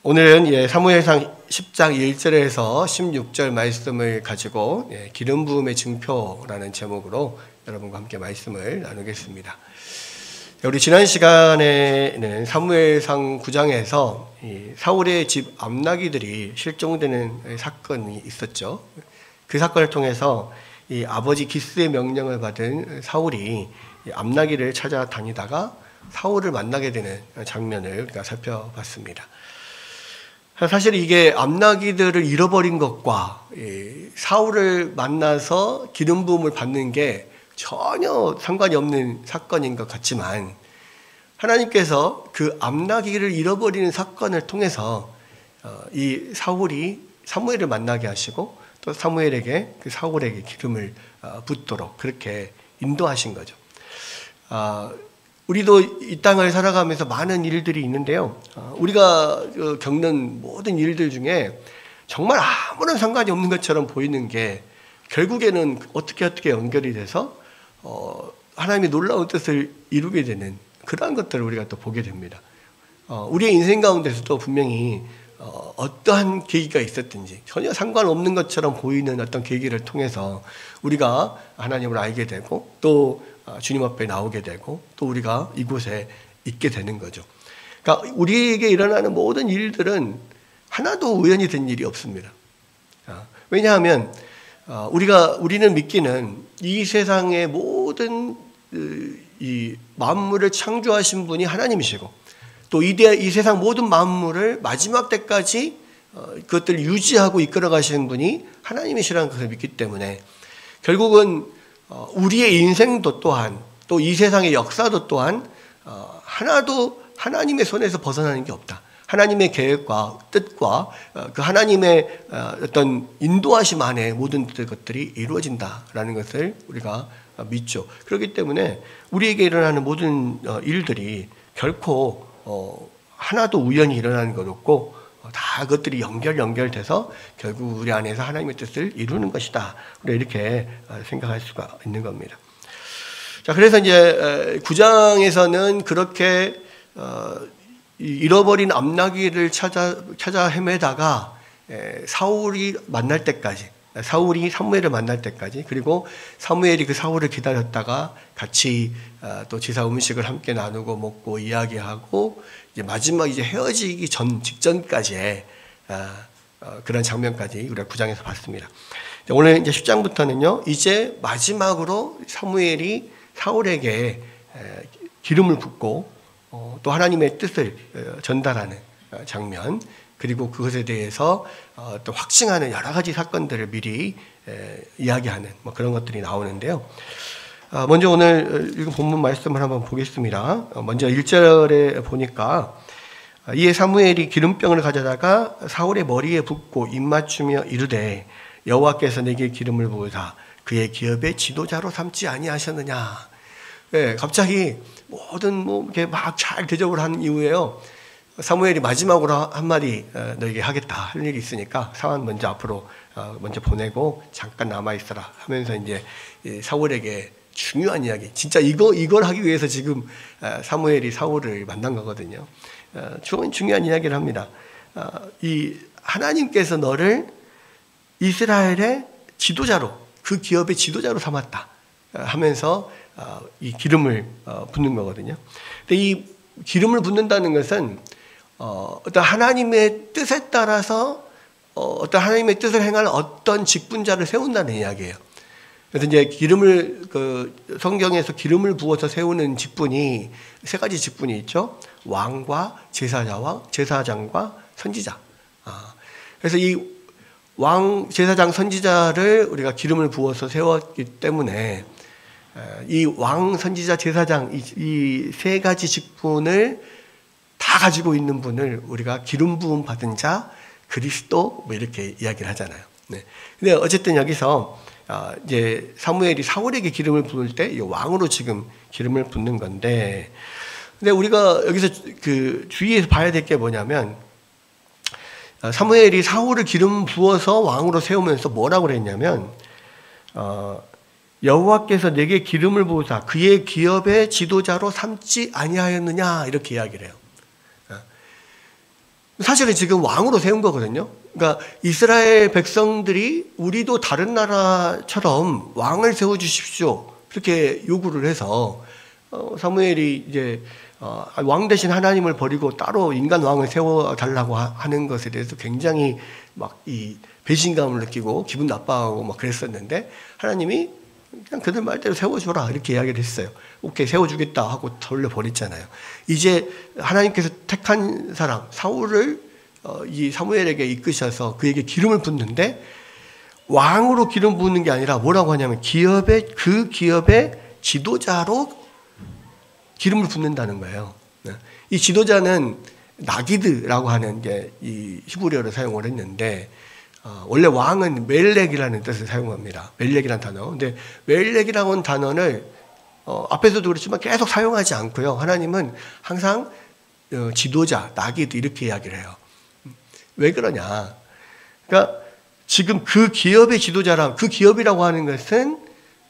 오늘은 사무엘상 10장 1절에서 16절 말씀을 가지고 기름 부음의 증표라는 제목으로 여러분과 함께 말씀을 나누겠습니다. 우리 지난 시간에는 사무엘상 9장에서 사울의 집 암나귀들이 실종되는 사건이 있었죠. 그 사건을 통해서 이 아버지 기스의 명령을 받은 사울이 암나귀를 찾아다니다가 사울을 만나게 되는 장면을 우리가 살펴봤습니다. 사실 이게 암나귀들을 잃어버린 것과 사울을 만나서 기름 부음을 받는 게 전혀 상관이 없는 사건인 것 같지만, 하나님께서 그 암나귀를 잃어버리는 사건을 통해서 이 사울이 사무엘을 만나게 하시고 또 사무엘에게 그 사울에게 기름을 붓도록 그렇게 인도하신 거죠. 우리도 이 땅을 살아가면서 많은 일들이 있는데요. 우리가 겪는 모든 일들 중에 정말 아무런 상관이 없는 것처럼 보이는 게 결국에는 어떻게 연결이 돼서 하나님의 놀라운 뜻을 이루게 되는 그러한 것들을 우리가 또 보게 됩니다. 우리의 인생 가운데서도 분명히 어떠한 계기가 있었든지 전혀 상관없는 것처럼 보이는 어떤 계기를 통해서 우리가 하나님을 알게 되고 또 주님 앞에 나오게 되고 또 우리가 이곳에 있게 되는 거죠. 그러니까 우리에게 일어나는 모든 일들은 하나도 우연히 된 일이 없습니다. 왜냐하면 우리는 믿기는 이 세상의 모든 이 만물을 창조하신 분이 하나님이시고 또 이 세상 모든 만물을 마지막 때까지 그것들을 유지하고 이끌어 가시는 분이 하나님이시라는 것을 믿기 때문에 결국은 우리의 인생도 또한 또 이 세상의 역사도 또한 하나도 하나님의 손에서 벗어나는 게 없다. 하나님의 계획과 뜻과 그 하나님의 어떤 인도하심 안에 모든 것들이 이루어진다라는 것을 우리가 믿죠. 그렇기 때문에 우리에게 일어나는 모든 일들이 결코 하나도 우연히 일어나는 것 없고 다 그것들이 연결돼서 결국 우리 안에서 하나님의 뜻을 이루는 것이다. 우리가 이렇게 생각할 수가 있는 겁니다. 자, 그래서 이제 9장에서는 그렇게 잃어버린 암나귀를 찾아 헤매다가 사울이 만날 때까지, 사울이 사무엘을 만날 때까지, 그리고 사무엘이 그 사울을 기다렸다가 같이 또 제사 음식을 함께 나누고 먹고 이야기하고 이제 마지막 이제 헤어지기 직전까지의 그런 장면까지 우리가 9장에서 봤습니다. 오늘 이제 10장부터는요, 이제 마지막으로 사무엘이 사울에게 기름을 붓고 또 하나님의 뜻을 전달하는 장면, 그리고 그것에 대해서 또 확증하는 여러 가지 사건들을 미리 이야기하는 그런 것들이 나오는데요. 먼저 오늘 읽은 본문 말씀을 한번 보겠습니다. 먼저 1절에 보니까 이에 사무엘이 기름병을 가져다가 사울의 머리에 붓고 입맞추며 이르되 여호와께서 내게 기름을 부으사 그의 기업의 지도자로 삼지 아니하셨느냐. 갑자기 모든 이렇게 막 잘 대접을 한 이후에요. 사무엘이 마지막으로 한마디 너에게 하겠다 할 일이 있으니까 사원 먼저 앞으로 먼저 보내고 잠깐 남아있어라 하면서 이제 사울에게 중요한 이야기, 진짜 이걸 하기 위해서 지금 사무엘이 사울을 만난 거거든요. 중요한 이야기를 합니다. 이 하나님께서 너를 이스라엘의 지도자로, 그 기업의 지도자로 삼았다 하면서 이 기름을 붓는 거거든요. 근데 이 기름을 붓는다는 것은 어떤 하나님의 뜻에 따라서 어떤 하나님의 뜻을 행할 어떤 직분자를 세운다는 이야기예요. 그래서 이제 성경에서 기름을 부어서 세우는 직분이 세 가지 직분이 있죠. 왕과 제사장과 선지자. 그래서 이 왕, 제사장, 선지자를 우리가 기름을 부어서 세웠기 때문에 이 왕, 선지자, 제사장 이 세 가지 직분을 다 가지고 있는 분을 우리가 기름 부음 받은 자, 그리스도 이렇게 이야기를 하잖아요. 네. 근데 어쨌든 여기서 이제 사무엘이 사울에게 기름을 부을 때 이 왕으로 지금 기름을 붓는 건데, 근데 우리가 여기서 그 주의해서 봐야 될 게 뭐냐면 사무엘이 사울을 기름 부어서 왕으로 세우면서 뭐라고 그랬냐면 여호와께서 내게 기름을 부으사 그의 기업의 지도자로 삼지 아니하였느냐 이렇게 이야기를 해요. 사실은 지금 왕으로 세운 거거든요. 그러니까 이스라엘 백성들이 우리도 다른 나라처럼 왕을 세워주십시오. 그렇게 요구를 해서 사무엘이 이제 왕 대신 하나님을 버리고 따로 인간 왕을 세워달라고 하는 것에 대해서 굉장히 막 이 배신감을 느끼고 기분 나빠하고 막 그랬었는데 하나님이 그냥 그들 말대로 세워줘라 이렇게 이야기를 했어요. 오케이 세워주겠다 하고 돌려보냈잖아요. 이제 하나님께서 택한 사람 사울을 이 사무엘에게 이끄셔서 그에게 기름을 붓는데 왕으로 기름 붓는 게 아니라 뭐라고 하냐면 그 기업의 지도자로 기름을 붓는다는 거예요. 이 지도자는 나기드라고 하는 게 이 히브리어를 사용을 했는데 원래 왕은 멜렉이라는 뜻을 사용합니다. 멜렉이라는 단어. 근데 멜렉이라고 하는 단어를 앞에서도 그렇지만 계속 사용하지 않고요. 하나님은 항상 지도자, 나기드 이렇게 이야기를 해요. 왜 그러냐? 그러니까 지금 그 기업의 지도자랑 그 기업이라고 하는 것은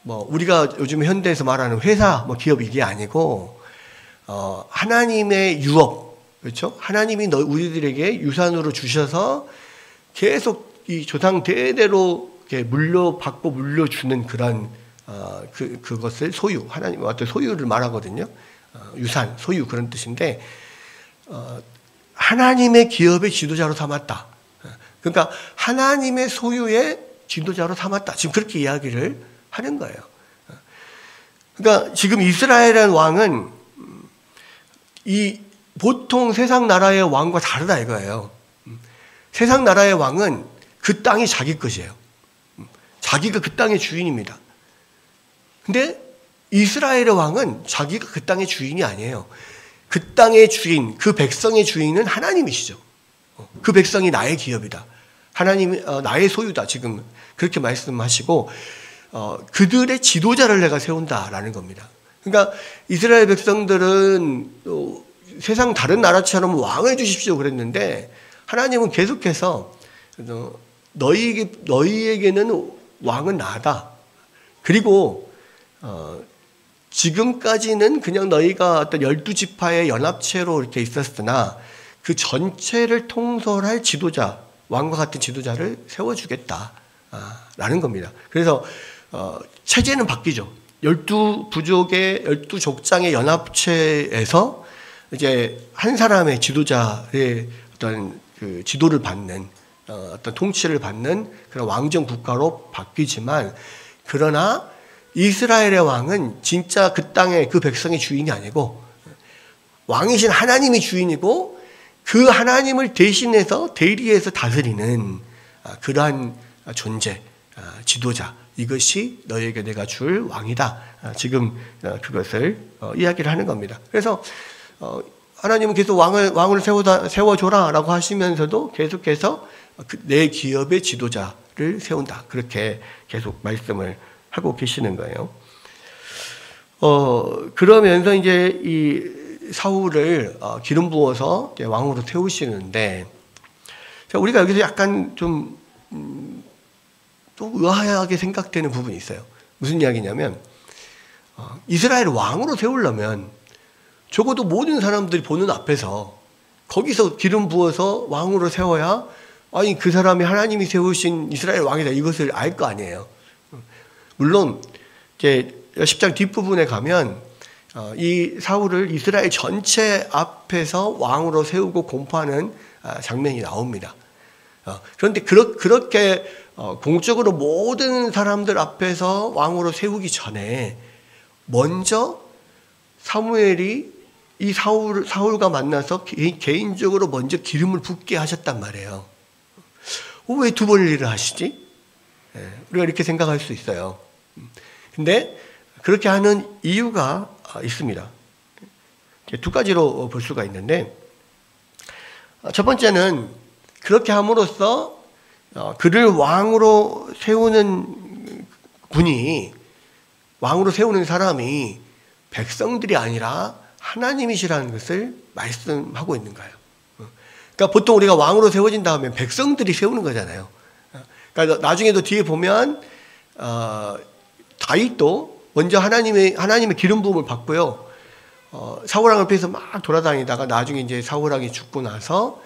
뭐 우리가 요즘 현대에서 말하는 회사, 뭐 기업 이게 아니고 하나님의 유업, 그렇죠? 하나님이 우리들에게 유산으로 주셔서 계속 이 조상 대대로 물려받고 물려주는 그런 그것을 소유, 하나님 어떤 소유를 말하거든요. 유산, 소유 그런 뜻인데 하나님의 기업의 지도자로 삼았다. 그러니까 하나님의 소유의 지도자로 삼았다. 지금 그렇게 이야기를 하는 거예요. 그러니까 지금 이스라엘이라는 왕은 이 보통 세상 나라의 왕과 다르다 이거예요. 세상 나라의 왕은 그 땅이 자기 것이에요. 자기가 그 땅의 주인입니다. 근데 이스라엘의 왕은 자기가 그 땅의 주인이 아니에요. 그 땅의 주인, 그 백성의 주인은 하나님이시죠. 그 백성이 나의 기업이다. 하나님이 나의 소유다. 지금 그렇게 말씀하시고 그들의 지도자를 내가 세운다라는 겁니다. 그러니까 이스라엘 백성들은 세상 다른 나라처럼 왕을 주십시오 그랬는데 하나님은 계속해서 너희에게는 왕은 나다. 그리고 지금까지는 그냥 너희가 어떤 12지파의 연합체로 이렇게 있었으나 그 전체를 통솔할 지도자, 왕과 같은 지도자를 세워주겠다. 라는 겁니다. 그래서 체제는 바뀌죠. 12부족의 12족장의 연합체에서 이제 한 사람의 지도자의 어떤 그 지도를 받는 어떤 통치를 받는 그런 왕정 국가로 바뀌지만 그러나 이스라엘의 왕은 진짜 그 땅의 그 백성의 주인이 아니고 왕이신 하나님이 주인이고 그 하나님을 대신해서 대리해서 다스리는 그러한 존재, 지도자 이것이 너에게 내가 줄 왕이다. 지금 그것을 이야기를 하는 겁니다. 그래서 하나님은 계속 왕을 세워줘라라고 하시면서도 계속해서 내 기업의 지도자를 세운다. 그렇게 계속 말씀을 하고 계시는 거예요. 그러면서 이제 이 사울을 기름 부어서 왕으로 세우시는데 우리가 여기서 약간 좀 또 의아하게 생각되는 부분이 있어요. 무슨 이야기냐면 이스라엘 왕으로 세우려면 적어도 모든 사람들이 보는 앞에서 거기서 기름 부어서 왕으로 세워야 아니 그 사람이 하나님이 세우신 이스라엘 왕이다 이것을 알 거 아니에요. 물론 이제 10장 뒷부분에 가면 이 사울을 이스라엘 전체 앞에서 왕으로 세우고 공포하는 장면이 나옵니다. 그런데 그렇게 공적으로 모든 사람들 앞에서 왕으로 세우기 전에 먼저 사무엘이 이 사울과 만나서 개인적으로 먼저 기름을 붓게 하셨단 말이에요. 왜 두 번을 일을 하시지? 우리가 이렇게 생각할 수 있어요. 근데 그렇게 하는 이유가 있습니다. 두 가지로 볼 수가 있는데 첫 번째는 그렇게 함으로써 그를 왕으로 세우는 분이 왕으로 세우는 사람이 백성들이 아니라 하나님이시라는 것을 말씀하고 있는 거예요. 그러니까 보통 우리가 왕으로 세워진 다음에 백성들이 세우는 거잖아요. 그러니까 나중에도 뒤에 보면 다윗도 먼저 하나님의 기름 부음을 받고요. 사울왕을 피해서 막 돌아다니다가 나중에 이제 사울왕이 죽고 나서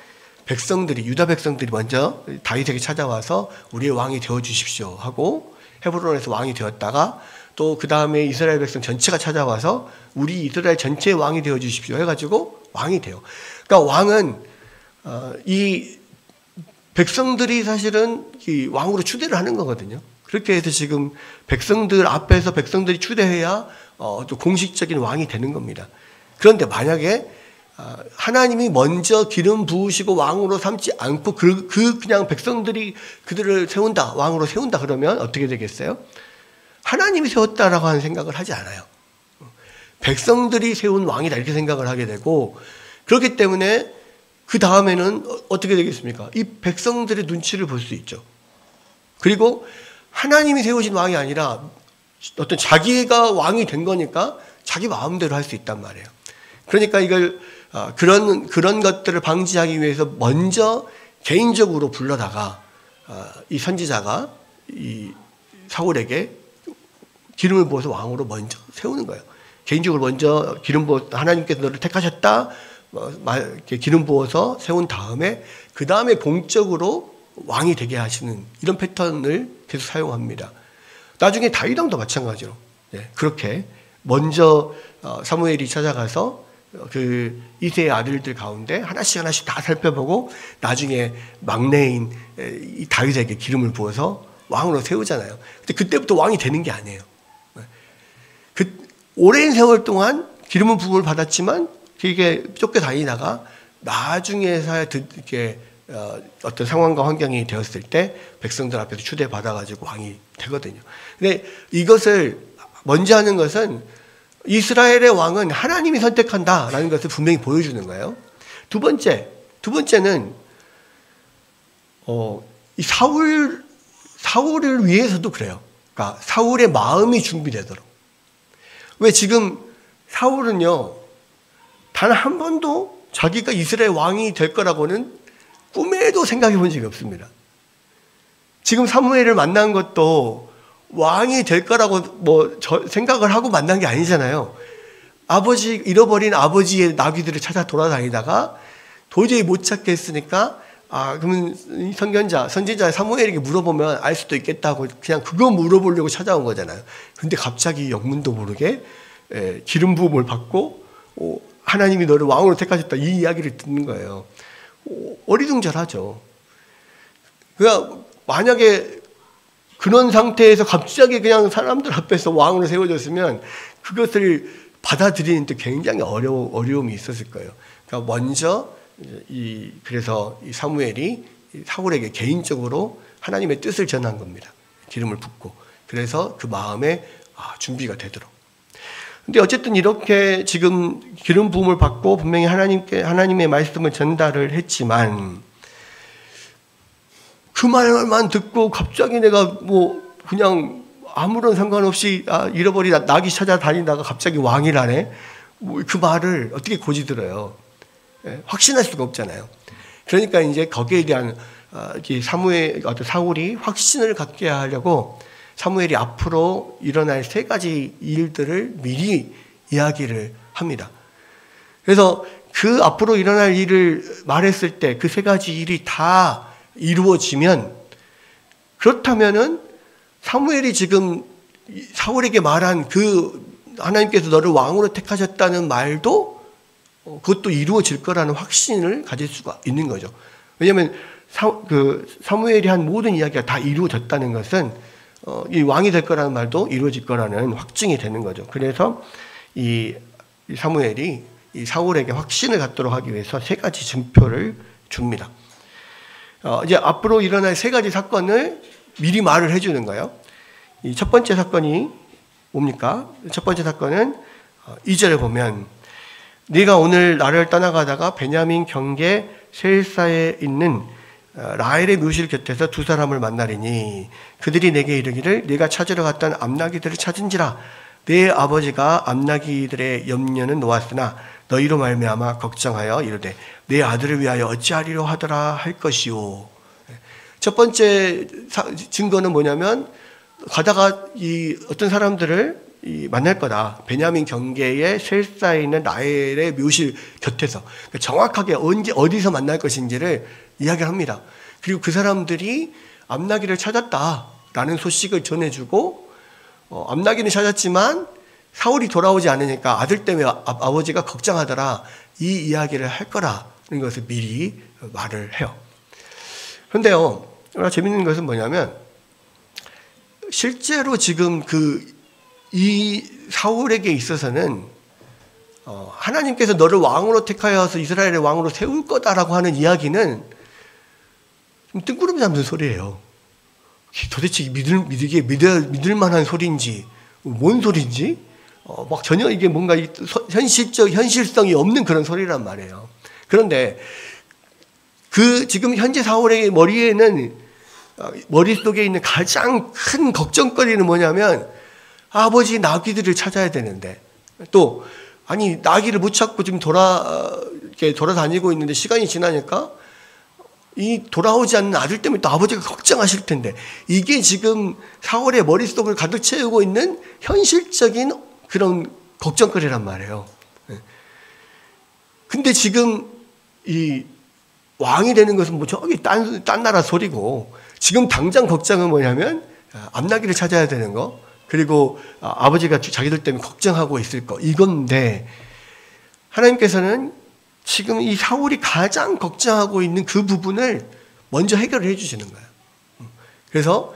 백성들이, 유다 백성들이 먼저 다윗에게 찾아와서 우리의 왕이 되어 주십시오 하고 헤브론에서 왕이 되었다가 또 그 다음에 이스라엘 백성 전체가 찾아와서 우리 이스라엘 전체의 왕이 되어 주십시오 해가지고 왕이 돼요. 그러니까 왕은 이 백성들이 사실은 이 왕으로 추대를 하는 거거든요. 그렇게 해서 지금 백성들 앞에서 백성들이 추대해야 또 공식적인 왕이 되는 겁니다. 그런데 만약에 하나님이 먼저 기름 부으시고 왕으로 삼지 않고 그냥 백성들이 그들을 세운다, 왕으로 세운다 그러면 어떻게 되겠어요? 하나님이 세웠다라고 하는 생각을 하지 않아요. 백성들이 세운 왕이다 이렇게 생각을 하게 되고, 그렇기 때문에 그 다음에는 어떻게 되겠습니까? 이 백성들의 눈치를 볼 수 있죠. 그리고 하나님이 세우신 왕이 아니라 어떤 자기가 왕이 된 거니까 자기 마음대로 할 수 있단 말이에요. 그러니까 이걸 그런 것들을 방지하기 위해서 먼저 개인적으로 불러다가 이 선지자가 이 사울에게 기름을 부어서 왕으로 먼저 세우는 거예요. 개인적으로 먼저 기름 부어 하나님께서 너를 택하셨다 이렇게 기름 부어서 세운 다음에 그 다음에 공적으로 왕이 되게 하시는 이런 패턴을 계속 사용합니다. 나중에 다윗 왕도 마찬가지로 그렇게 먼저 사무엘이 찾아가서 그 이새의 아들들 가운데 하나씩 다 살펴보고 나중에 막내인 이 다윗에게 기름을 부어서 왕으로 세우잖아요. 근데 그때부터 왕이 되는 게 아니에요. 그 오랜 세월 동안 기름은 부음을 받았지만 이게 쫓겨다니다가 나중에서야 이렇게 어떤 상황과 환경이 되었을 때 백성들 앞에서 추대받아가지고 왕이 되거든요. 근데 이것을 먼저 하는 것은 이스라엘의 왕은 하나님이 선택한다라는 것을 분명히 보여주는 거예요. 두 번째는 이 사울을 위해서도 그래요. 그러니까 사울의 마음이 준비되도록. 왜 지금 사울은요, 단 한 번도 자기가 이스라엘 왕이 될 거라고는 꿈에도 생각해 본 적이 없습니다. 지금 사무엘을 만난 것도 왕이 될 거라고 생각을 하고 만난 게 아니잖아요. 잃어버린 아버지의 나귀들을 찾아 돌아다니다가 도저히 못 찾겠으니까 그러면 선지자 사무엘에게 물어보면 알 수도 있겠다고 그냥 그거 물어보려고 찾아온 거잖아요. 근데 갑자기 영문도 모르게 기름 부음을 받고 하나님이 너를 왕으로 택하셨다 이 이야기를 듣는 거예요. 어리둥절하죠. 그러니까 만약에 그런 상태에서 갑자기 그냥 사람들 앞에서 왕으로 세워졌으면 그것을 받아들이는데 굉장히 어려움이 있었을 거예요. 그러니까 먼저 그래서 이 사무엘이 사울에게 개인적으로 하나님의 뜻을 전한 겁니다. 기름을 붓고. 그래서 그 마음에 준비가 되도록. 근데 어쨌든 이렇게 지금 기름 부음을 받고 분명히 하나님의 말씀을 전달을 했지만 그 말만 듣고 갑자기 내가 그냥 아무런 상관없이 잃어버린 낙이 찾아다니다가 갑자기 왕이라네. 그 말을 어떻게 고지들어요? 확신할 수가 없잖아요. 그러니까 이제 거기에 대한 사울이 확신을 갖게 하려고 사무엘이 앞으로 일어날 3가지 일들을 미리 이야기를 합니다. 그래서 그 앞으로 일어날 일을 말했을 때 그 3가지 일이 다 이루어지면, 그렇다면은 사무엘이 지금 사울에게 말한 그 하나님께서 너를 왕으로 택하셨다는 말도 그것도 이루어질 거라는 확신을 가질 수가 있는 거죠. 왜냐하면 사무엘이 한 모든 이야기가 다 이루어졌다는 것은 이 왕이 될 거라는 말도 이루어질 거라는 확증이 되는 거죠. 그래서 이 사무엘이 이 사울에게 확신을 갖도록 하기 위해서 3가지 증표를 줍니다. 이제 앞으로 일어날 3가지 사건을 미리 말을 해주는 거예요. 이 첫 번째 사건이 뭡니까? 첫 번째 사건은 2절에 보면 네가 오늘 나를 떠나가다가 베냐민 경계 셀사에 있는 라헬의 묘실 곁에서 2 사람을 만나리니 그들이 내게 이르기를 네가 찾으러 갔던 암나기들을 찾은지라 내 아버지가 암나기들의 염려는 놓았으나 너희로 말미암아 걱정하여 이르되 내 아들을 위하여 어찌하리려 하더라 할 것이요. 첫 번째 증거는 뭐냐면 가다가 이 어떤 사람들을 만날 거다. 베냐민 경계의 셀사에 있는 라헬의 묘실 곁에서 그러니까 정확하게 언제 어디서 만날 것인지를 이야기를 합니다. 그리고 그 사람들이 암나기를 찾았다라는 소식을 전해주고 암나기는 찾았지만 사울이 돌아오지 않으니까 아들 때문에 아버지가 걱정하더라. 이 이야기를 할 거라는 것을 미리 말을 해요. 그런데요, 재밌는 것은 뭐냐면 실제로 지금 이 사울에게 있어서는 하나님께서 너를 왕으로 택하여서 이스라엘의 왕으로 세울 거다라고 하는 이야기는 좀 뜬구름 잡는 소리예요. 도대체 믿을 만한 소리인지 뭔 소리인지 막 전혀 이게 뭔가 현실성이 없는 그런 소리란 말이에요. 그런데 지금 현재 사울의 머릿속에 있는 가장 큰 걱정거리는 뭐냐면 아버지 나귀들을 찾아야 되는데 또 아니 나귀를 못 찾고 지금 돌아다니고 있는데 시간이 지나니까 이 돌아오지 않는 아들 때문에 또 아버지가 걱정하실 텐데 이게 지금 사울의 머릿속을 가득 채우고 있는 현실적인 그런 걱정거리란 말이에요. 근데 지금 이 왕이 되는 것은 뭐 저기 딴 나라 소리고 지금 당장 걱정은 뭐냐면 암나귀를 찾아야 되는 거 그리고 아버지가 자기들 때문에 걱정하고 있을 거 이건데 하나님께서는 지금 이 사울이 가장 걱정하고 있는 그 부분을 먼저 해결을 해주시는 거예요. 그래서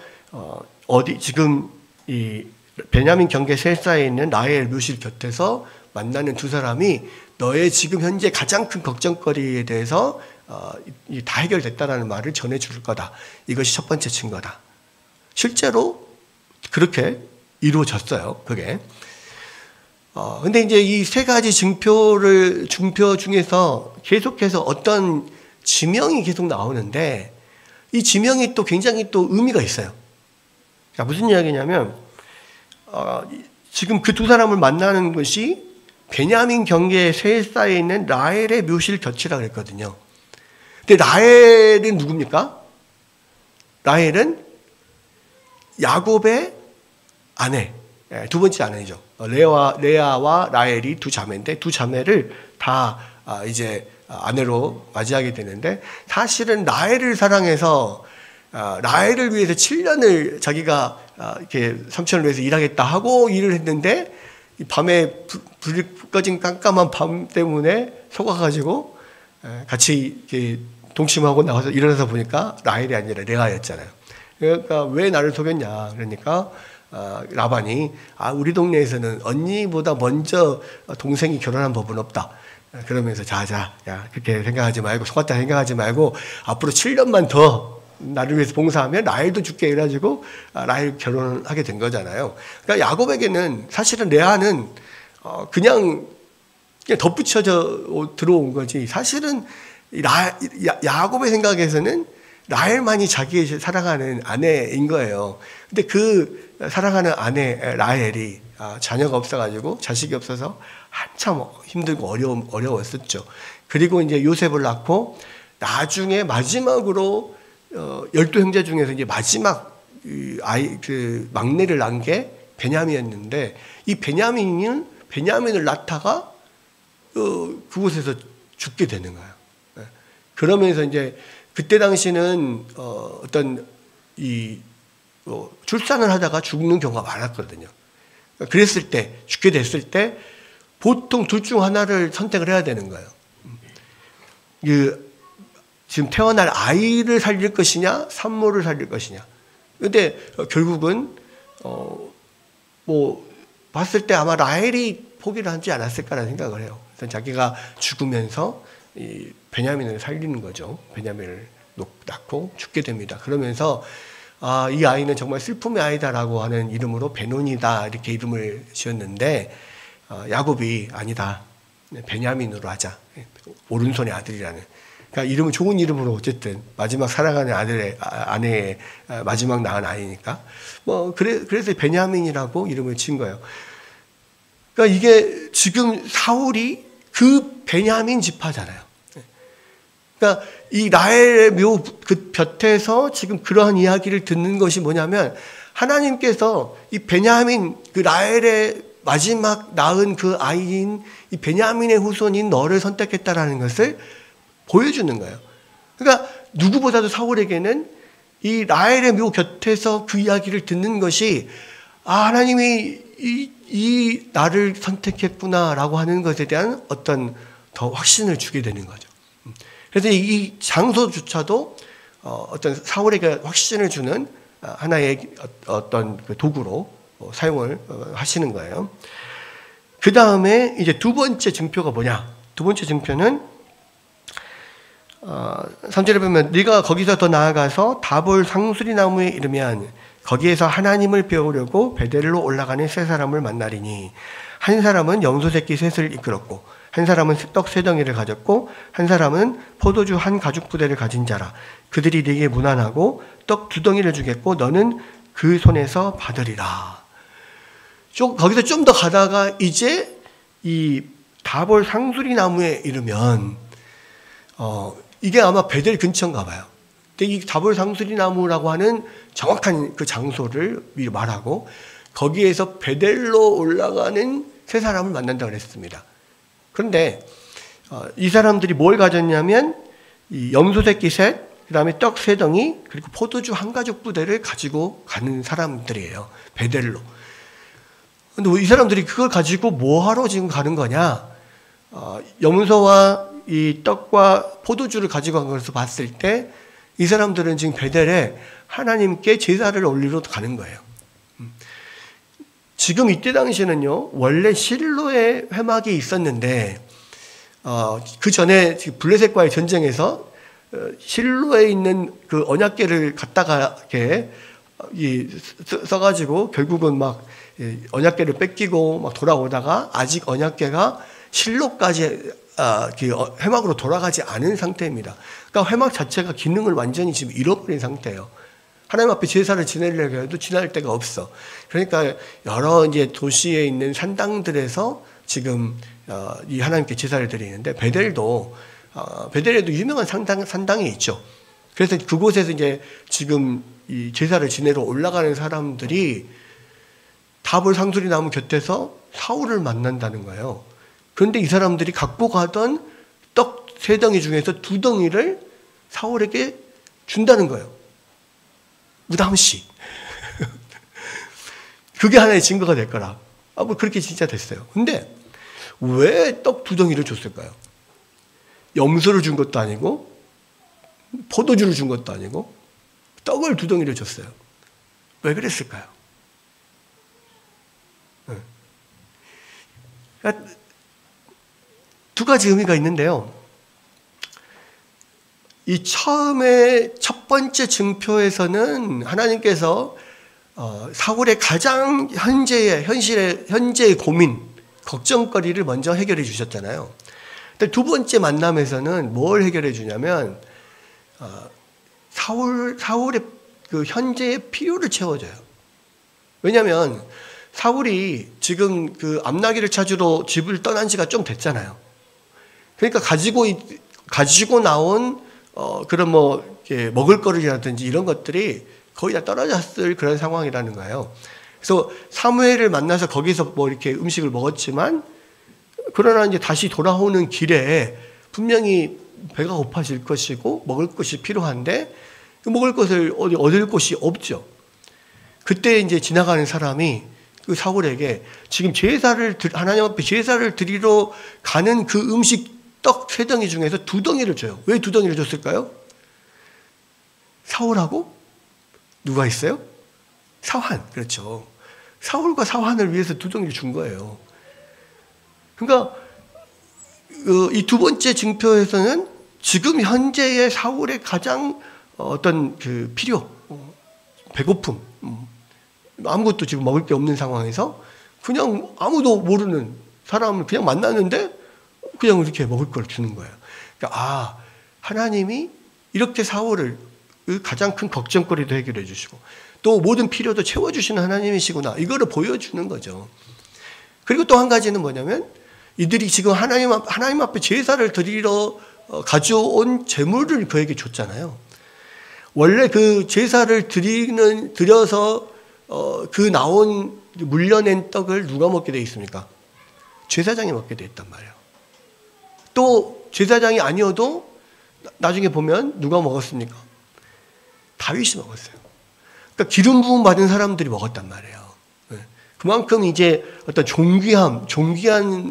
지금 이 베냐민 경계 셀사에 있는 라헬 묘실 곁에서 만나는 두 사람이 너의 지금 현재 가장 큰 걱정거리에 대해서 다 해결됐다라는 말을 전해줄 거다. 이것이 첫 번째 증거다. 실제로 그렇게 이루어졌어요. 그게. 근데 이제 이 세 가지 증표 중에서 계속해서 어떤 지명이 계속 나오는데 이 지명이 또 굉장히 또 의미가 있어요. 자, 무슨 이야기냐면 지금 그 두 사람을 만나는 것이 베냐민 경계 셀사에 있는 라헬의 묘실 곁이라고 했거든요. 근데 라헬은 누굽니까? 라헬은 야곱의 아내, 두 번째 아내죠. 레아와 라헬이 두 자매인데 두 자매를 다 이제 아내로 맞이하게 되는데 사실은 라헬을 사랑해서 라헬을 위해서 7년을 자기가 이렇게 삼촌을 위해서 일하겠다 하고 일을 했는데 밤에 불이 꺼진 깜깜한 밤 때문에 속아가지고 같이 이렇게 동침하고 나와서 일어나서 보니까 라헬이 아니라 레아였잖아요. 그러니까 왜 나를 속였냐 그러니까 라반이 우리 동네에서는 언니보다 먼저 동생이 결혼한 법은 없다. 그러면서 야 그렇게 생각하지 말고 속았다 생각하지 말고 앞으로 7년만 더 나를 위해서 봉사하면 라헬도 죽게 해가지고 라헬 결혼을 하게 된 거잖아요. 그러니까 야곱에게는 사실은 레아는 그냥 덧붙여져 들어온 거지 사실은 야곱의 생각에서는 라헬만이 자기의 사랑하는 아내인 거예요. 근데 그 사랑하는 아내 라헬이 자녀가 없어가지고 자식이 없어서 한참 힘들고 어려웠었죠. 그리고 이제 요셉을 낳고 나중에 마지막으로 12형제 중에서 이제 마지막 그 막내를 낳은 게 베냐민이었는데 이 베냐민을 낳다가 그곳에서 죽게 되는 거예요. 그러면서 이제 그때 당시는 어떤 출산을 하다가 죽는 경우가 많았거든요. 그랬을 때 죽게 됐을 때 보통 둘 중 하나를 선택을 해야 되는 거예요. 지금 태어날 아이를 살릴 것이냐, 산모를 살릴 것이냐. 근데 결국은 봤을 때 아마 라헬이 포기를 하지 않았을까라는 생각을 해요. 그래서 자기가 죽으면서 이 베냐민을 살리는 거죠. 베냐민을 낳고 죽게 됩니다. 그러면서 이 아이는 정말 슬픔의 아이다라고 하는 이름으로 베논이다 이렇게 이름을 지었는데 야곱이 아니다. 베냐민으로 하자. 오른손의 아들이라는. 그러니까 이름은 좋은 이름으로 어쨌든 마지막 사랑하는 아내의 마지막 낳은 아이니까 그래서 베냐민이라고 이름을 지은 거예요. 그러니까 이게 지금 사울이 그 베냐민 지파잖아요. 그러니까 이 라헬의 그 곁에서 지금 그러한 이야기를 듣는 것이 뭐냐면 하나님께서 이 베냐민, 그 라헬의 마지막 낳은 그 아이인 이 베냐민의 후손인 너를 선택했다라는 것을 보여주는 거예요. 그러니까 누구보다도 사울에게는 이 라헬의 묘 곁에서 그 이야기를 듣는 것이 하나님이 이 나를 선택했구나라고 하는 것에 대한 어떤 더 확신을 주게 되는 거죠. 그래서 이 장소조차도 어떤 사울에게 확신을 주는 하나의 어떤 도구로 사용을 하시는 거예요. 그 다음에 이제 두 번째 증표가 뭐냐? 두 번째 증표는 3절에 보면 네가 거기서 더 나아가서 다볼 상수리 나무에 이르면 거기에서 하나님을 배우려고 베델로 올라가는 세 사람을 만나리니 한 사람은 염소 새끼 셋을 이끌었고 한 사람은 떡 세 덩이를 가졌고 한 사람은 포도주 한 가죽 부대를 가진 자라. 그들이 네게 무난하고 떡 두 덩이를 주겠고 너는 그 손에서 받으리라. 거기서 좀 더 가다가 이제 이 다볼 상수리 나무에 이르면 이게 아마 베델 근처인가 봐요. 근데 이 다볼 상수리 나무라고 하는 정확한 그 장소를 미리 말하고 거기에서 베델로 올라가는 세 사람을 만난다고 그랬습니다. 그런데 이 사람들이 뭘 가졌냐면 이 염소 새끼 셋, 그 다음에 떡 세 덩이, 그리고 포도주 한 가죽 부대를 가지고 가는 사람들이에요. 베델로. 근데 이 사람들이 그걸 가지고 뭐하러 지금 가는 거냐? 염소와 이 떡과 포도주를 가지고 간 것을 봤을 때 이 사람들은 지금 베델에 하나님께 제사를 올리러 가는 거예요. 지금 이때 당시에는요, 원래 실로의 회막이 있었는데, 그 전에 블레셋과의 전쟁에서 실로에 있는 그 언약궤를 갖다가 이렇게 써가지고 결국은 막 언약궤를 뺏기고 막 돌아오다가 아직 언약궤가 실로까지 회막으로 돌아가지 않은 상태입니다. 그러니까 회막 자체가 기능을 완전히 지금 잃어버린 상태예요. 하나님 앞에 제사를 지내려고 해도 지낼 데가 없어. 그러니까 여러 이제 도시에 있는 산당들에서 지금 이 하나님께 제사를 드리는데 베델에도 유명한 산당이 있죠. 그래서 그곳에서 이제 지금 이 제사를 지내러 올라가는 사람들이 다볼 상수리 나무 곁에서 사울을 만난다는 거예요. 그런데 이 사람들이 갖고 가던 떡 세 덩이 중에서 두 덩이를 사울에게 준다는 거예요. 무담시. 그게 하나의 증거가 될 거라. 뭐 그렇게 진짜 됐어요. 근데 왜 떡 두 덩이를 줬을까요? 염소를 준 것도 아니고 포도주를 준 것도 아니고 떡을 두 덩이를 줬어요. 왜 그랬을까요? 그러니까 두 가지 의미가 있는데요. 이 처음에 첫 번째 증표에서는 하나님께서 사울의 가장 현재의 고민, 걱정거리를 먼저 해결해 주셨잖아요. 근데 두 번째 만남에서는 뭘 해결해 주냐면 사울의 그 현재의 필요를 채워줘요. 왜냐하면 사울이 지금 그 암나기를 찾으러 집을 떠난 지가 좀 됐잖아요. 그러니까 가지고 나온 그런 먹을 거리라든지 이런 것들이 거의 다 떨어졌을 그런 상황이라는 거예요. 그래서 사무엘을 만나서 거기서 이렇게 음식을 먹었지만, 그러나 이제 다시 돌아오는 길에 분명히 배가 고파질 것이고 먹을 것이 필요한데 그 먹을 것을 얻을 곳이 없죠. 그때 이제 지나가는 사람이 그 사울에게 지금 하나님 앞에 제사를 드리러 가는 그 음식 떡 세 덩이 중에서 두 덩이를 줘요. 왜 두 덩이를 줬을까요? 사울하고 누가 있어요? 사환. 그렇죠. 사울과 사환을 위해서 두 덩이를 준 거예요. 그러니까 이 두 번째 증표에서는 지금 현재의 사울의 가장 어떤 그 필요, 배고픔, 아무것도 지금 먹을 게 없는 상황에서 그냥 아무도 모르는 사람을 그냥 만났는데 그냥 이렇게 먹을 걸 주는 거예요. 그러니까 하나님이 이렇게 사울을 그 가장 큰 걱정거리도 해결해 주시고 또 모든 필요도 채워주시는 하나님이시구나, 이거를 보여주는 거죠. 그리고 또 한 가지는 뭐냐면 이들이 지금 하나님 앞에 제사를 드리러 가져온 제물을 그에게 줬잖아요. 원래 그 제사를 드려서 그 나온 물려낸 떡을 누가 먹게 돼 있습니까? 제사장이 먹게 돼 있단 말이에요. 또 제사장이 아니어도 나중에 보면 누가 먹었습니까? 다윗이 먹었어요. 그러니까 기름 부음 받은 사람들이 먹었단 말이에요. 그만큼 이제 어떤 존귀한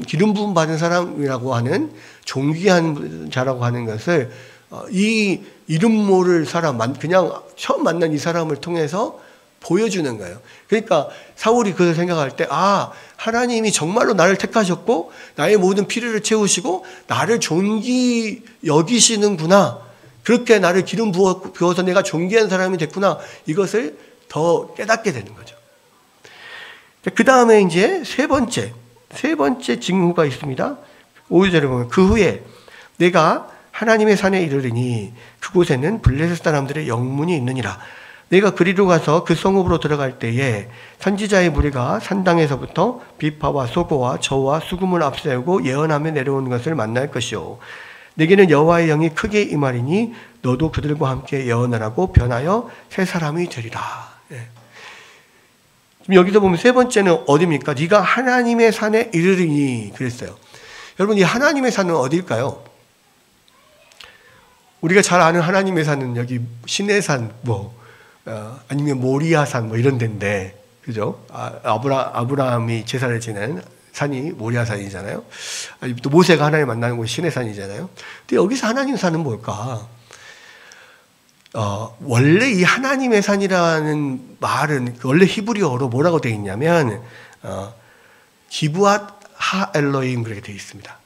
기름 부음 받은 사람이라고 하는 존귀한 자라고 하는 것을 이 이름 모를 사람, 그냥 처음 만난 이 사람을 통해서 보여주는 거예요. 그러니까 사울이 그걸 생각할 때, 하나님이 정말로 나를 택하셨고 나의 모든 필요를 채우시고 나를 존귀 여기시는구나. 그렇게 나를 기름 부어서 내가 존귀한 사람이 됐구나. 이것을 더 깨닫게 되는 거죠. 그 다음에 이제 세 번째 징후가 있습니다. 5절에 보면 그 후에 내가 하나님의 산에 이르르니 그곳에는 블레셋 사람들의 영문이 있느니라. 내가 그리로 가서 그 성읍으로 들어갈 때에 선지자의 무리가 산당에서부터 비파와 소고와 저와 수금을 앞세우고 예언하며 내려오는 것을 만날 것이요. 내게는 여호와의 영이 크게 임하리니 너도 그들과 함께 예언을 하고 변하여 새 사람이 되리라. 여기서 보면 세 번째는 어디입니까? 네가 하나님의 산에 이르르니 그랬어요. 여러분, 이 하나님의 산은 어디일까요? 우리가 잘 아는 하나님의 산은 여기 시내산 아니면 모리아산 이런 데인데, 그죠? 아브라함이 제사를 지낸 산이 모리아산이잖아요. 또 모세가 하나님 만나는 곳이 시내산이잖아요. 근데 여기서 하나님 산은 뭘까? 원래 이 하나님의 산이라는 말은 원래 히브리어로 뭐라고 되어 있냐면 기브앗 하 엘로임 그렇게 되어 있습니다.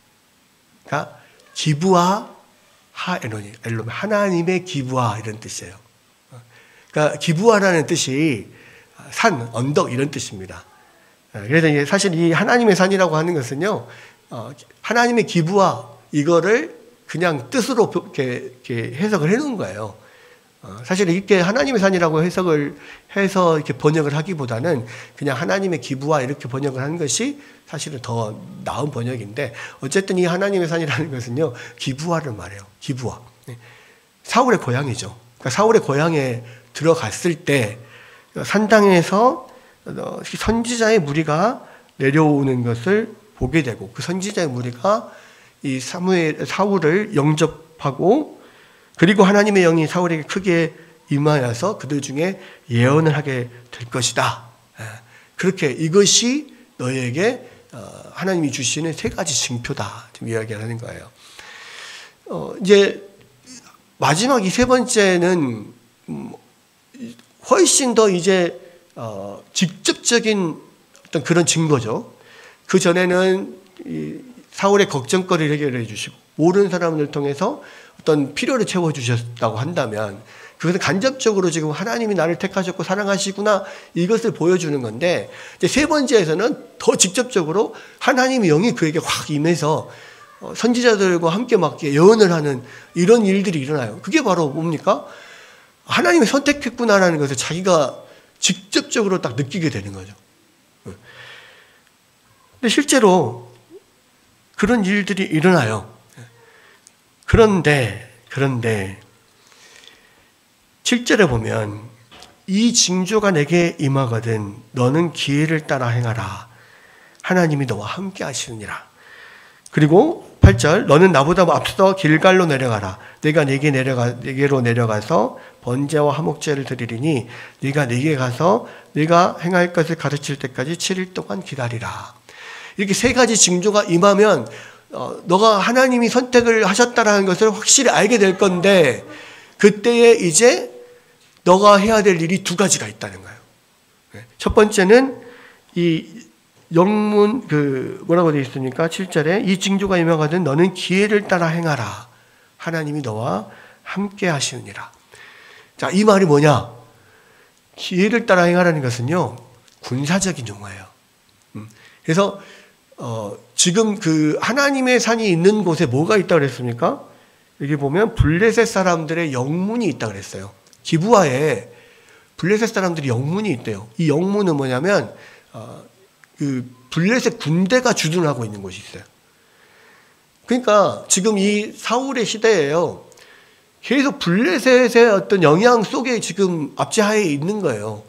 그러니까 기브아 하 엘로임, 하나님의 기브아 이런 뜻이에요. 그러니까 기브아라는 뜻이 산, 언덕 이런 뜻입니다. 그래서 이제 사실 이 하나님의 산이라고 하는 것은요, 하나님의 기브아 이거를 그냥 뜻으로 이렇게 해석을 해놓은 거예요. 사실 이렇게 하나님의 산이라고 해석을 해서 이렇게 번역을 하기보다는 그냥 하나님의 기브아 이렇게 번역을 하는 것이 사실은 더 나은 번역인데, 어쨌든 이 하나님의 산이라는 것은요, 기브아를 말해요. 기브아. 사울의 고향이죠. 그러니까 사울의 고향에 들어갔을 때 산당에서 선지자의 무리가 내려오는 것을 보게 되고, 그 선지자의 무리가 이 사울을 영접하고, 그리고 하나님의 영이 사울에게 크게 임하여서 그들 중에 예언을 하게 될 것이다. 그렇게 이것이 너에게 하나님이 주시는 세 가지 징표다. 지금 이야기하는 거예요. 이제 마지막 이 세 번째는 훨씬 더 이제 직접적인 어떤 그런 증거죠. 그 전에는 사울의 걱정거리를 해결해 주시고 모르는 사람을 통해서 어떤 필요를 채워주셨다고 한다면 그것은 간접적으로 지금 하나님이 나를 택하셨고 사랑하시구나 이것을 보여주는 건데, 이제 세 번째에서는 더 직접적으로 하나님의 영이 그에게 확 임해서 선지자들과 함께 막 예언을 하는 이런 일들이 일어나요. 그게 바로 뭡니까? 하나님이 선택했구나라는 것을 자기가 직접적으로 딱 느끼게 되는 거죠. 근데 실제로 그런 일들이 일어나요. 그런데 7절에 보면 이 징조가 내게 임하거든 너는 기회를 따라 행하라. 하나님이 너와 함께 하시느니라. 그리고 8절 너는 나보다 앞서 길갈로 내려가라. 내가 네게로 내려가서 번제와 화목제를 드리리니 네가 네게 가서 네가 행할 것을 가르칠 때까지 7일 동안 기다리라. 이렇게 세 가지 징조가 임하면 너가 하나님이 선택을 하셨다라는 것을 확실히 알게 될 건데, 그때에 이제 너가 해야 될 일이 두 가지가 있다는 거예요. 첫 번째는 이 영문 뭐라고 되어 있습니까? 7절에 이 징조가 임하거든 너는 기회를 따라 행하라. 하나님이 너와 함께 하시느니라. 자, 이 말이 뭐냐? 기회를 따라 행하라는 것은요, 군사적인 용어예요. 그래서 지금 그 하나님의 산이 있는 곳에 뭐가 있다고 그랬습니까? 여기 보면 블레셋 사람들의 영문이 있다고 그랬어요. 기브아에 블레셋 사람들이 영문이 있대요. 이 영문은 뭐냐면 그 블레셋 군대가 주둔하고 있는 곳이 있어요. 그러니까 지금 이 사울의 시대에요, 계속 블레셋의 어떤 영향 속에 지금 압제하에 있는 거예요.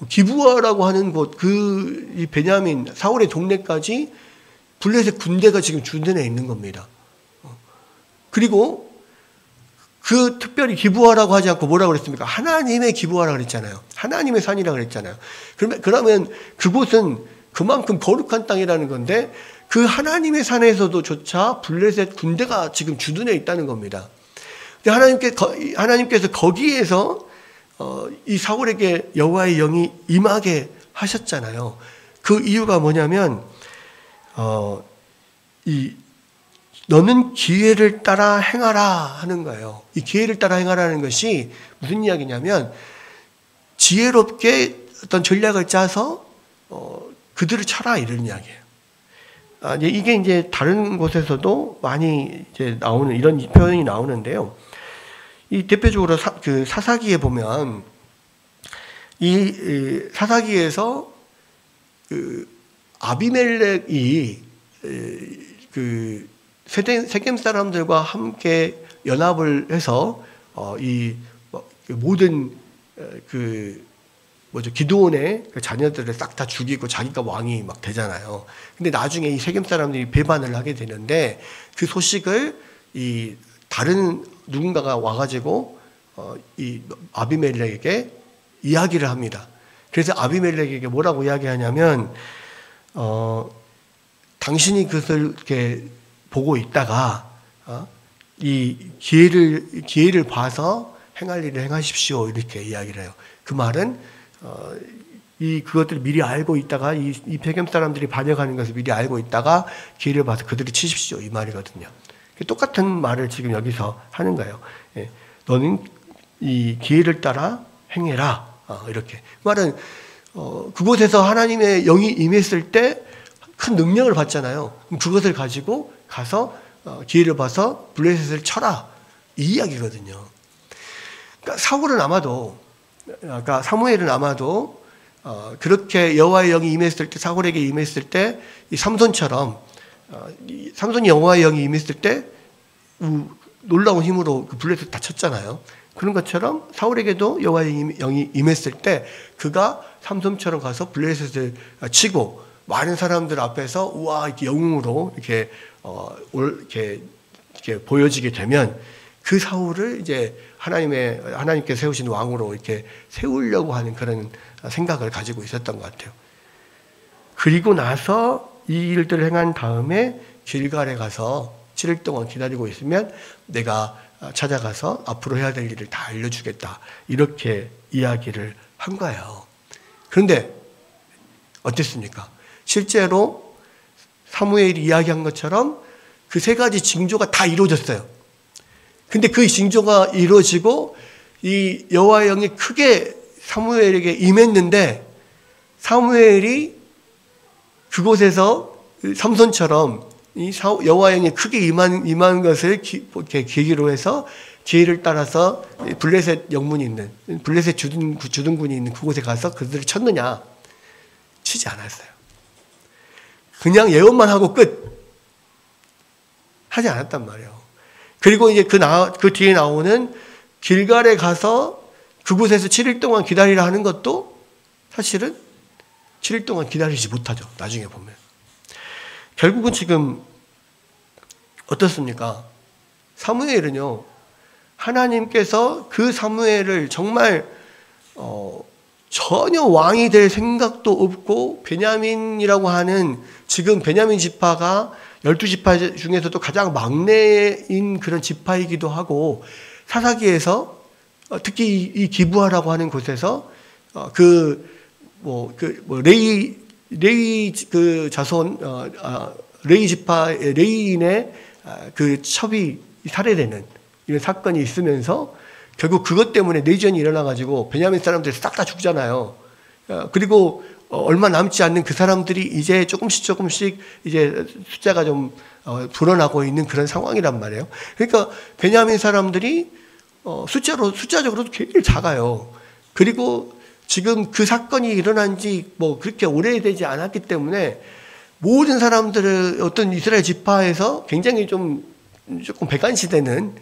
기브아라고 하는 곳, 이 베냐민 사울의 동네까지 블레셋 군대가 지금 주둔해 있는 겁니다. 그리고 그 특별히 기브아라고 하지 않고 뭐라고 그랬습니까? 하나님의 기브아라고 그랬잖아요. 하나님의 산이라고 그랬잖아요. 그러면 그곳은 그만큼 거룩한 땅이라는 건데 그 하나님의 산에서도조차 블레셋 군대가 지금 주둔해 있다는 겁니다. 하나님께서 거기에서 이 사울에게 여호와의 영이 임하게 하셨잖아요. 그 이유가 뭐냐면 너는 기회를 따라 행하라 하는 거예요. 이 기회를 따라 행하라는 것이 무슨 이야기냐면 지혜롭게 어떤 전략을 짜서 그들을 쳐라 이런 이야기예요. 이게 이제 다른 곳에서도 많이 이제 나오는 이런 표현이 나오는데요. 이 대표적으로 그 사사기에 보면 이 사사기에서 그 아비멜렉이 그 세겜 사람들과 함께 연합을 해서 이 모든 기드온의 자녀들을 싹 다 죽이고 자기가 왕이 막 되잖아요. 근데 나중에 이 세겜 사람들이 배반을 하게 되는데 그 소식을 이 다른 누군가가 와가지고 이 아비멜렉에게 이야기를 합니다. 그래서 아비멜렉에게 뭐라고 이야기하냐면 당신이 그것을 이렇게 보고 있다가 이 기회를 봐서 행할 일을 행하십시오 이렇게 이야기를 해요. 그 말은 그것들을 미리 알고 있다가 이 세겜 사람들이 반역하는 것을 미리 알고 있다가 기회를 봐서 그들을 치십시오 이 말이거든요. 똑같은 말을 지금 여기서 하는 거예요. 너는 이 기회를 따라 행해라 이렇게. 그 말은 그곳에서 하나님의 영이 임했을 때 큰 능력을 받잖아요. 그럼 그것을 가지고 가서 기회를 봐서 블레셋을 쳐라 이 이야기거든요. 그러니까 사무엘은 아마도 그렇게 여호와의 영이 임했을 때 사울에게 임했을 때 이 삼손처럼 삼손이 여호와의 영이 임했을 때 놀라운 힘으로 그 블레셋을 다 쳤잖아요. 그런 것처럼 사울에게도 여호와의 영이 임했을 때 그가 삼손처럼 가서 블레셋을 치고 많은 사람들 앞에서 우와 이렇게 영웅으로 이렇게 보여지게 되면 그 사울을 이제 하나님께 세우신 왕으로 이렇게 세우려고 하는 그런 생각을 가지고 있었던 것 같아요. 그리고 나서 이 일들을 행한 다음에 길갈에 가서 7일 동안 기다리고 있으면 내가 찾아가서 앞으로 해야 될 일을 다 알려주겠다 이렇게 이야기를 한 거예요. 그런데 어땠습니까? 실제로 사무엘이 이야기한 것처럼 그 세 가지 징조가 다 이루어졌어요. 근데 그 징조가 이루어지고 이 여호와의 영이 크게 사무엘에게 임했는데 사무엘이 그곳에서 삼손처럼 이 여호와의 영이 크게 임한 것을 계기로 해서 기회를 따라서 블레셋 영문이 있는 블레셋 주둔군이 있는 그곳에 가서 그들을 쳤느냐? 치지 않았어요. 그냥 예언만 하고 끝 하지 않았단 말이에요. 그리고 이제 그 뒤에 나오는 길갈에 가서 그곳에서 7일 동안 기다리라 하는 것도 사실은 7일 동안 기다리지 못하죠. 나중에 보면. 결국은 지금 어떻습니까? 사무엘은요. 하나님께서 그 사무엘을 정말 전혀 왕이 될 생각도 없고 베냐민이라고 하는 지금 베냐민 지파가 12지파 중에서도 가장 막내인 그런 지파이기도 하고 사사기에서 특히 이 기브아라고 하는 곳에서 레이 그 자손 레이 지파 레이인의 그 첩이 살해되는 이런 사건이 있으면서 결국 그것 때문에 내전이 일어나가지고 베냐민 사람들이 싹 다 죽잖아요. 그리고 얼마 남지 않는 그 사람들이 이제 조금씩 이제 숫자가 좀 불어나고 있는 그런 상황이란 말이에요. 그러니까 베냐민 사람들이 숫자적으로도 굉장히 작아요. 그리고 지금 그 사건이 일어난 지 뭐 그렇게 오래되지 않았기 때문에 모든 사람들의 어떤 이스라엘 지파에서 굉장히 조금 백안시되는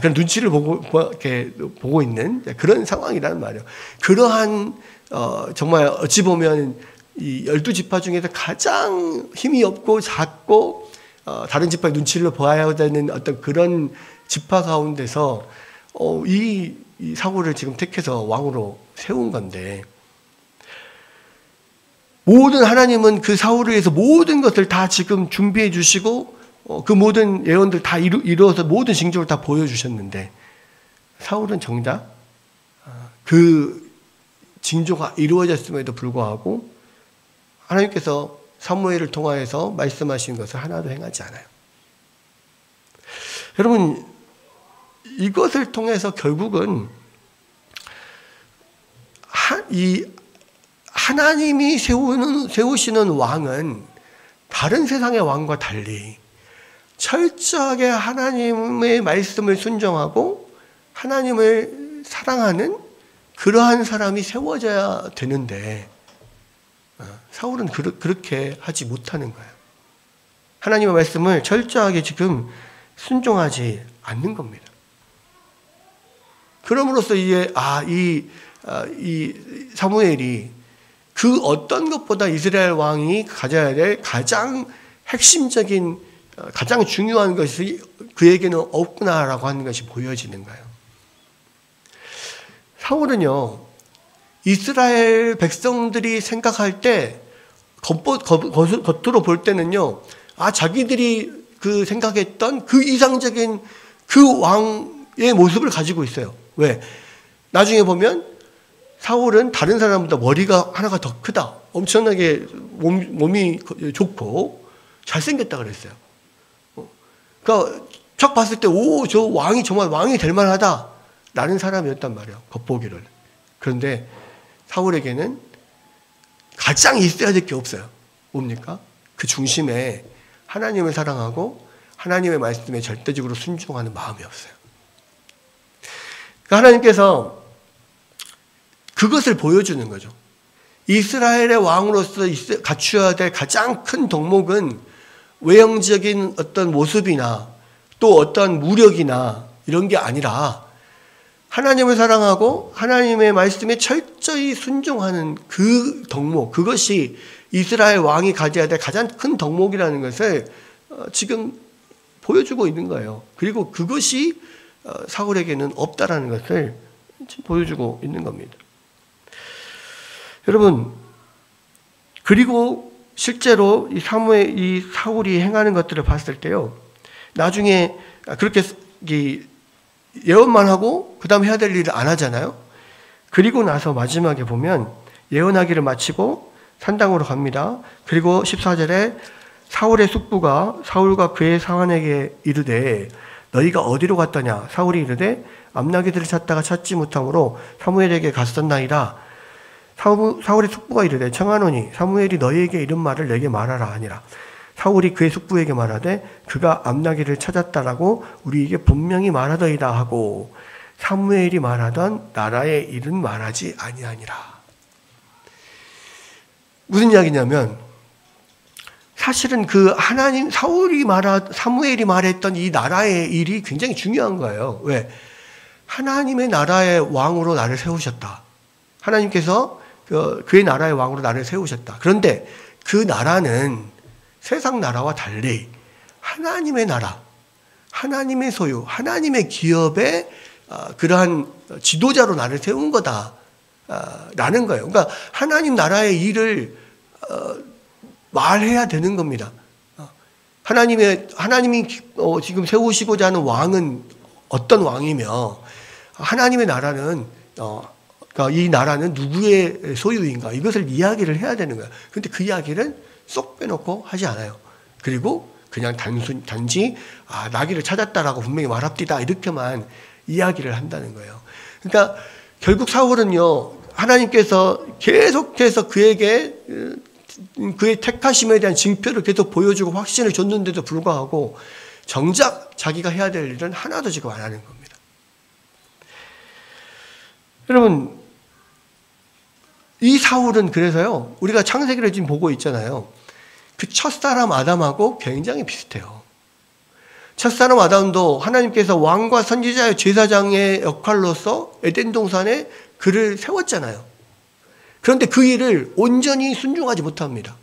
그런 눈치를 보고 있는 그런 상황이라는 말이에요. 그러한 정말 어찌 보면 이 12지파 중에서 가장 힘이 없고 작고 다른 지파의 눈치를 보아야 되는 어떤 그런 지파 가운데서 이 사울을 지금 택해서 왕으로 세운 건데, 모든 하나님은 그 사울을 위해서 모든 것을 다 지금 준비해 주시고 그 모든 예언들 다 이루어서 모든 징조를 다 보여주셨는데, 사울은 정작 그 징조가 이루어졌음에도 불구하고 하나님께서 사무엘을 통하여서 말씀하신 것을 하나도 행하지 않아요. 여러분, 이것을 통해서 결국은 하나님이 세우시는 왕은 다른 세상의 왕과 달리 철저하게 하나님의 말씀을 순종하고 하나님을 사랑하는 그러한 사람이 세워져야 되는데, 사울은 그렇게 하지 못하는 거예요. 하나님의 말씀을 철저하게 지금 순종하지 않는 겁니다. 그럼으로써 이제 이 사무엘이 그 어떤 것보다 이스라엘 왕이 가져야 될 가장 핵심적인, 가장 중요한 것이 그에게는 없구나라고 하는 것이 보여지는 거예요. 사울은요, 이스라엘 백성들이 생각할 때 겉으로 볼 때는요, 자기들이 그 생각했던 그 이상적인 그 왕의 모습을 가지고 있어요. 왜? 나중에 보면 사울은 다른 사람보다 머리가 하나가 더 크다, 엄청나게 몸이 좋고 잘생겼다 그랬어요. 그러니까 쫙 봤을 때 저 왕이 정말 왕이 될 만하다 라는 사람이었단 말이에요, 겉보기를. 그런데 사울에게는 가장 있어야 될 게 없어요. 뭡니까? 그 중심에 하나님을 사랑하고 하나님의 말씀에 절대적으로 순종하는 마음이 없어요. 그러니까 하나님께서 그것을 보여주는 거죠. 이스라엘의 왕으로서 갖추어야 될 가장 큰 덕목은 외형적인 어떤 모습이나 또 어떤 무력이나 이런 게 아니라 하나님을 사랑하고 하나님의 말씀에 철저히 순종하는 그 덕목, 그것이 이스라엘 왕이 가져야 될 가장 큰 덕목이라는 것을 지금 보여주고 있는 거예요. 그리고 그것이 사울에게는 없다라는 것을 지금 보여주고 있는 겁니다. 여러분, 그리고 실제로 이 사울이 행하는 것들을 봤을 때요, 나중에 그렇게 예언만 하고 그 다음 해야 될 일을 안 하잖아요. 그리고 나서 마지막에 보면 예언하기를 마치고 산당으로 갑니다. 그리고 14절에 사울의 숙부가 사울과 그의 사환에게 이르되 너희가 어디로 갔더냐? 사울이 이르되 암나기들을 찾다가 찾지 못함으로 사무엘에게 갔었나이다. 사울의 숙부가 이르되 청하노니 사무엘이 너희에게 이른 말을 내게 말하라 하니라. 사울이 그의 숙부에게 말하되 그가 암나기를 찾았다라고 우리에게 분명히 말하더이다 하고 사무엘이 말하던 나라의 일은 말하지 아니하니라. 무슨 이야기냐면, 사실은 사무엘이 말했던 이 나라의 일이 굉장히 중요한 거예요. 왜? 하나님의 나라의 왕으로 나를 세우셨다. 하나님께서 그의 나라의 왕으로 나를 세우셨다. 그런데 그 나라는 세상 나라와 달리 하나님의 나라, 하나님의 소유, 하나님의 기업의 그러한 지도자로 나를 세운 거다 라는 거예요. 그러니까 하나님 나라의 일을 말해야 되는 겁니다. 하나님이 지금 세우시고자 하는 왕은 어떤 왕이며 하나님의 나라는 그러니까 이 나라는 누구의 소유인가, 이것을 이야기를 해야 되는 거예요. 그런데 그 이야기를 쏙 빼놓고 하지 않아요. 그리고 그냥 단지 나귀를 찾았다라고 분명히 말합디다 이렇게만 이야기를 한다는 거예요. 그러니까 결국 사울은요, 하나님께서 계속해서 그에게 그의 택하심에 대한 징표를 계속 보여주고 확신을 줬는데도 불구하고 정작 자기가 해야 될 일은 하나도 지금 안 하는 겁니다. 여러분, 이 사울은 그래서요, 우리가 창세기를 지금 보고 있잖아요. 그 첫사람 아담하고 굉장히 비슷해요. 첫사람 아담도 하나님께서 왕과 선지자의 제사장의 역할로서 에덴 동산에 그를 세웠잖아요. 그런데 그 일을 온전히 순종하지 못합니다.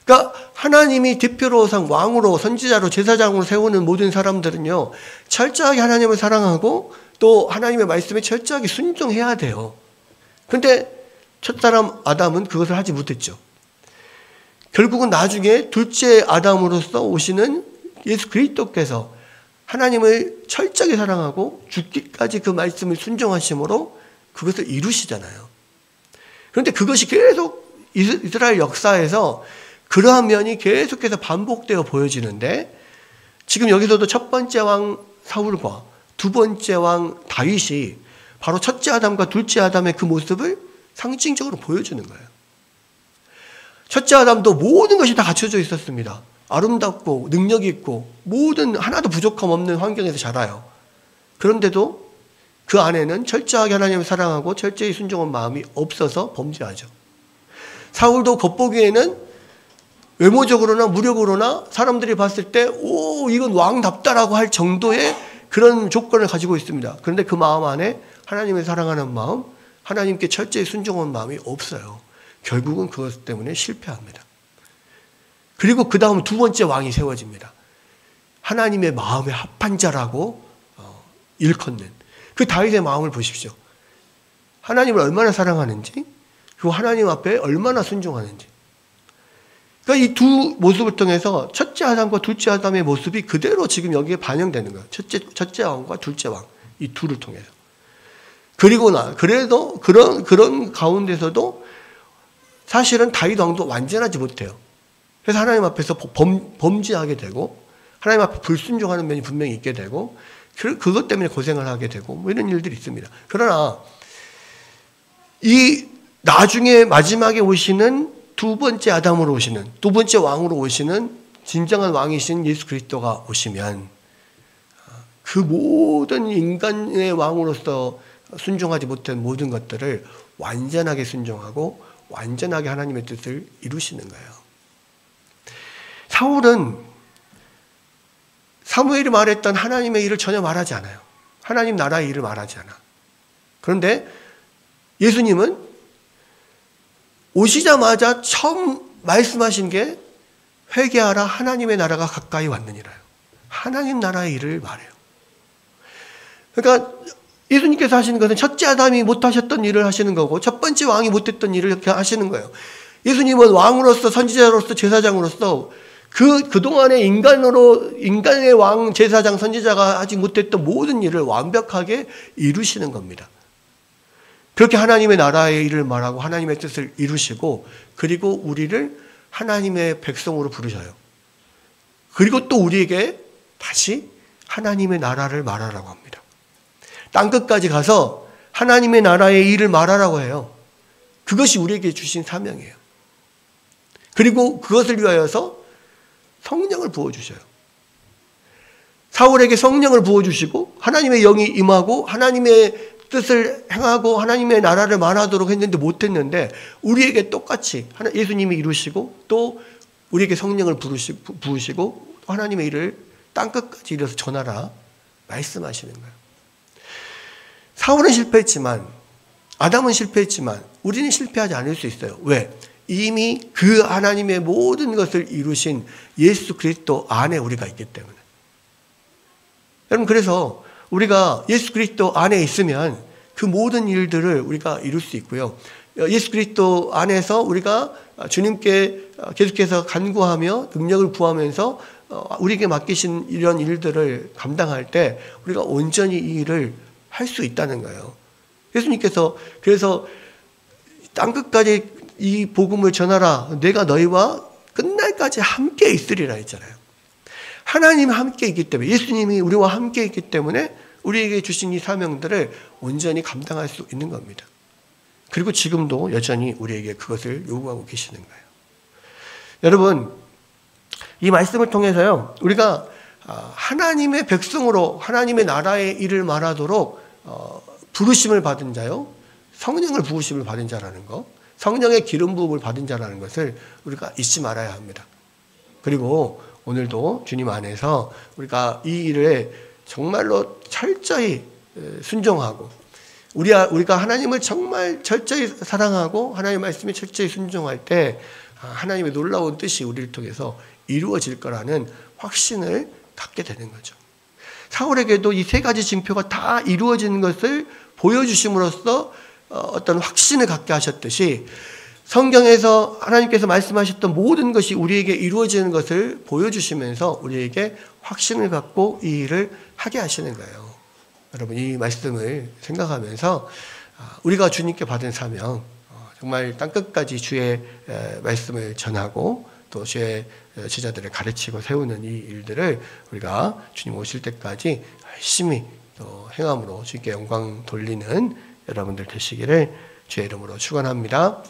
그러니까 하나님이 대표로상 왕으로 선지자로 제사장으로 세우는 모든 사람들은요, 철저하게 하나님을 사랑하고 또 하나님의 말씀에 철저하게 순종해야 돼요. 그런데 첫사람 아담은 그것을 하지 못했죠. 결국은 나중에 둘째 아담으로서 오시는 예수 그리스도께서 하나님을 철저하게 사랑하고 죽기까지 그 말씀을 순종하심으로 그것을 이루시잖아요. 그런데 그것이 계속 이스라엘 역사에서 그러한 면이 계속해서 반복되어 보여지는데, 지금 여기서도 첫 번째 왕 사울과 두 번째 왕 다윗이 바로 첫째 아담과 둘째 아담의 그 모습을 상징적으로 보여주는 거예요. 첫째 아담도 모든 것이 다 갖춰져 있었습니다. 아름답고 능력 있고 모든 하나도 부족함 없는 환경에서 자라요. 그런데도 그 안에는 철저하게 하나님을 사랑하고 철저히 순종한 마음이 없어서 범죄하죠. 사울도 겉보기에는 외모적으로나 무력으로나 사람들이 봤을 때 오, 이건 왕답다라고 할 정도의 그런 조건을 가지고 있습니다. 그런데 그 마음 안에 하나님을 사랑하는 마음, 하나님께 철저히 순종한 마음이 없어요. 결국은 그것 때문에 실패합니다. 그리고 그 다음 두 번째 왕이 세워집니다. 하나님의 마음에 합한 자라고 일컫는 그 다윗의 마음을 보십시오. 하나님을 얼마나 사랑하는지, 그리고 하나님 앞에 얼마나 순종하는지. 그러니까 이 두 모습을 통해서 첫째 아담과 둘째 아담의 모습이 그대로 지금 여기에 반영되는 거예요. 첫째 왕과 둘째 왕, 이 둘을 통해서. 그래도 그런 가운데서도 사실은 다윗 왕도 완전하지 못해요. 그래서 하나님 앞에서 범죄하게 되고, 하나님 앞에 불순종하는 면이 분명히 있게 되고, 그것 때문에 고생을 하게 되고, 뭐 이런 일들이 있습니다. 그러나, 이 나중에 마지막에 오시는 두 번째 아담으로 오시는, 두 번째 왕으로 오시는 진정한 왕이신 예수 그리스도가 오시면 그 모든 인간의 왕으로서 순종하지 못한 모든 것들을 완전하게 순종하고 완전하게 하나님의 뜻을 이루시는 거예요. 사울은 사무엘이 말했던 하나님의 일을 전혀 말하지 않아요. 하나님 나라의 일을 말하지 않아. 그런데 예수님은 오시자마자 처음 말씀하신 게 회개하라, 하나님의 나라가 가까이 왔느니라요. 하나님 나라의 일을 말해요. 그러니까 예수님께서 하시는 것은 첫째 아담이 못하셨던 일을 하시는 거고 첫 번째 왕이 못했던 일을 이렇게 하시는 거예요. 예수님은 왕으로서 선지자로서 제사장으로서 그동안의 인간의 왕, 제사장, 선지자가 하지 못했던 모든 일을 완벽하게 이루시는 겁니다. 그렇게 하나님의 나라의 일을 말하고 하나님의 뜻을 이루시고, 그리고 우리를 하나님의 백성으로 부르셔요. 그리고 또 우리에게 다시 하나님의 나라를 말하라고 합니다. 땅끝까지 가서 하나님의 나라의 일을 말하라고 해요. 그것이 우리에게 주신 사명이에요. 그리고 그것을 위하여서 성령을 부어주셔요. 사울에게 성령을 부어주시고 하나님의 영이 임하고 하나님의 뜻을 행하고 하나님의 나라를 말하도록 했는데 못했는데, 우리에게 똑같이 예수님이 이루시고 또 우리에게 성령을 부으시고 하나님의 일을 땅끝까지 이뤄서 전하라 말씀하시는 거예요. 사울은 실패했지만, 아담은 실패했지만 우리는 실패하지 않을 수 있어요. 왜? 이미 그 하나님의 모든 것을 이루신 예수 그리스도 안에 우리가 있기 때문에. 여러분, 그래서 우리가 예수 그리스도 안에 있으면 그 모든 일들을 우리가 이룰 수 있고요. 예수 그리스도 안에서 우리가 주님께 계속해서 간구하며 능력을 구하면서 우리에게 맡기신 이런 일들을 감당할 때 우리가 온전히 이 일을 할 수 있다는 거예요. 예수님께서 그래서 땅끝까지 이 복음을 전하라, 내가 너희와 끝날까지 함께 있으리라 했잖아요. 하나님 함께 있기 때문에, 예수님이 우리와 함께 있기 때문에 우리에게 주신 이 사명들을 온전히 감당할 수 있는 겁니다. 그리고 지금도 여전히 우리에게 그것을 요구하고 계시는 거예요. 여러분, 이 말씀을 통해서요, 우리가 하나님의 백성으로 하나님의 나라의 일을 말하도록 부르심을 받은 자요, 성령을 부으심을 받은 자라는 것, 성령의 기름 부음을 받은 자라는 것을 우리가 잊지 말아야 합니다. 그리고 오늘도 주님 안에서 우리가 이 일에 정말로 철저히 순종하고 우리가 하나님을 정말 철저히 사랑하고 하나님의 말씀에 철저히 순종할 때 하나님의 놀라운 뜻이 우리를 통해서 이루어질 거라는 확신을 갖게 되는 거죠. 사울에게도 이 세 가지 징표가 다 이루어지는 것을 보여주심으로써 어떤 확신을 갖게 하셨듯이 성경에서 하나님께서 말씀하셨던 모든 것이 우리에게 이루어지는 것을 보여주시면서 우리에게 확신을 갖고 이 일을 하게 하시는 거예요. 여러분, 이 말씀을 생각하면서 우리가 주님께 받은 사명, 정말 땅끝까지 주의 말씀을 전하고 또 주의 제자들을 가르치고 세우는 이 일들을 우리가 주님 오실 때까지 열심히 또 행함으로 주님께 영광 돌리는 여러분들 되시기를 주의 이름으로 축원합니다.